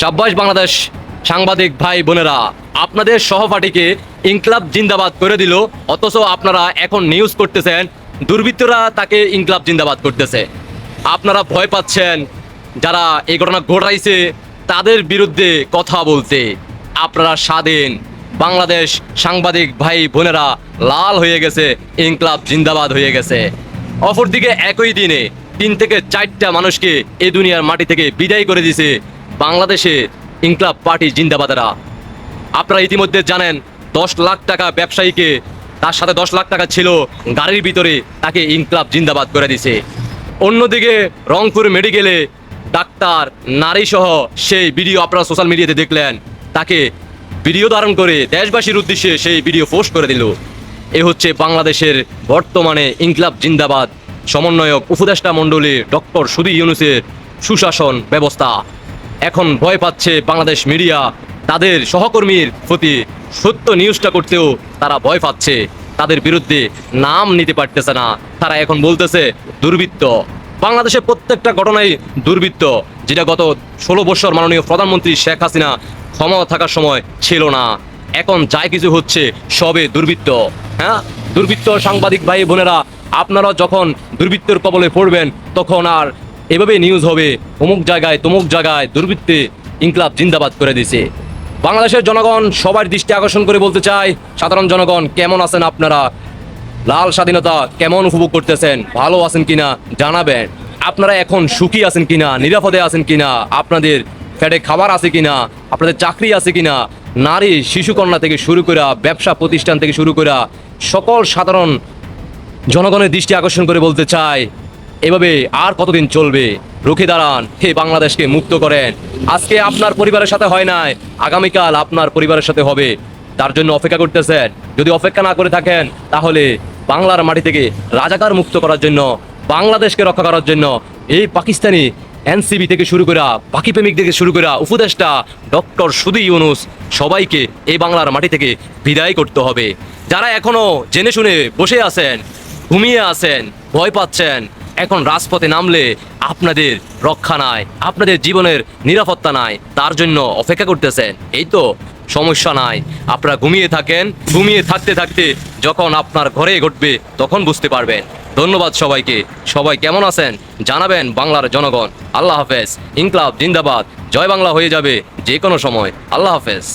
সাব্বাস বাংলাদেশ সাংবাদিক ভাই বোনেরা, আপনাদের সহপাঠীকে ইনকলাব জিন্দাবাদ করে দিল, অথচ আপনারা এখন নিউজ করতেছেন দুর্বৃত্তরা তাকে ইনকলাব জিন্দাবাদ করতেছে। আপনারা ভয় পাচ্ছেন যারা এই ঘটনা ঘটাইছে তাদের বিরুদ্ধে কথা বলতে। আপনারা স্বাধীন বাংলাদেশ সাংবাদিক ভাই বোনেরা লাল হয়ে গেছে, ইনকলাব জিন্দাবাদ হয়ে গেছে। অপরদিকে একই দিনে 3 থেকে 4টা মানুষকে এই দুনিয়ার মাটি থেকে বিদায় করে দিয়েছে বাংলাদেশে ইনকলাব পার্টি জিন্দাবাদেরা। আপনারা ইতিমধ্যে জানেন 10 লাখ টাকা ব্যবসায়ীকে, তার সাথে 10 লাখ টাকা ছিল গাড়ির ভিতরে, তাকে ইনকলাব জিন্দাবাদ করে দিছে। অন্যদিকে রংপুর মেডিকেলে ডাক্তার নারী সহ সেই ভিডিও আপনারা সোশ্যাল মিডিয়াতে দেখলেন, তাকে ভিডিও ধারণ করে দেশবাসীর উদ্দেশ্যে সেই ভিডিও পোস্ট করে দিল। এ হচ্ছে বাংলাদেশের বর্তমানে ইনকলাব জিন্দাবাদ সমন্বয়ক উপদেষ্টা মণ্ডলী ডক্টর সুধী ইউনূসের সুশাসন ব্যবস্থা। এখন ভয় পাচ্ছে বাংলাদেশ মিডিয়া, তাদের সহকর্মীর প্রতি সত্য নিউজটা করতেও তারা ভয় পাচ্ছে, তাদের বিরুদ্ধে নাম নিতে পারতেছে না। তারা এখন বলতেছে দুর্বৃত্ত। বাংলাদেশের প্রত্যেকটা ঘটনাই দুর্বৃত্ত, যেটা গত 16 বছর মাননীয় প্রধানমন্ত্রী শেখ হাসিনা ক্ষমতা থাকার সময় ছিল না। এখন যাই কিছু হচ্ছে সবে দুর্বৃত্ত। হ্যাঁ, দুর্বৃত্ত সাংবাদিক ভাই বোনেরা, আপনারা যখন দুর্বৃত্তের কবলে পড়বেন তখন আর এভাবে নিউজ হবে অমুক জায়গায় তমুক জায়গায় দুর্বৃত্তে ইনকলাব জিন্দাবাদ করে দিছে। বাংলাদেশের জনগণ সবার দৃষ্টি আকর্ষণ করে বলতে চাই, সাধারণ জনগণ কেমন আছেন আপনারা? লাল স্বাধীনতা কেমন উপভোগ করতেছেন? ভালো আছেন কিনা জানাবেন। আপনারা এখন সুখী আছেন কিনা, নিরাপদে আছেন কিনা, আপনাদের পেটে খাবার আছে কিনা, আপনাদের চাকরি আছে কিনা, নারী শিশুকন্যা থেকে শুরু করে ব্যবসা প্রতিষ্ঠান থেকে শুরু করে সকল সাধারণ জনগণের দৃষ্টি আকর্ষণ করে বলতে চাই, এভাবে আর কতদিন চলবে? রুখে দাঁড়ান, হে বাংলাদেশকে মুক্ত করেন। আজকে আপনার পরিবারের সাথে হয় নাই, আগামীকাল আপনার পরিবারের সাথে হবে। তার জন্য অপেক্ষা করতেছেন। যদি অপেক্ষা না করে থাকেন তাহলে বাংলার মাটি থেকে রাজাকার মুক্ত করার জন্য, বাংলাদেশকে রক্ষা করার জন্য এই পাকিস্তানি এনসিবি থেকে শুরু করে পাখি প্রেমিক থেকে শুরু করে উপদেষ্টা ডক্টর সুধী ইউনূস সবাইকে এই বাংলার মাটি থেকে বিদায় করতে হবে। যারা এখনো জেনে শুনে বসে আছেন, ঘুমিয়ে আছেন, ভয় পাচ্ছেন, এখন রাজপথে নামলে আপনাদের রক্ষা নাই, আপনাদের জীবনের নিরাপত্তা নাই, তার জন্য অপেক্ষা করতেছেন। এই তো সমস্যা নাই, আপনারা ঘুমিয়ে থাকেন। ঘুমিয়ে থাকতে থাকতে যখন আপনার ঘরে ঘটবে তখন বুঝতে পারবেন। ধন্যবাদ সবাইকে। সবাই কেমন আছেন জানাবেন বাংলার জনগণ। আল্লাহ হাফেজ। ইনকলাব জিন্দাবাদ। জয় বাংলা হয়ে যাবে যে কোনো সময়। আল্লাহ হাফেজ।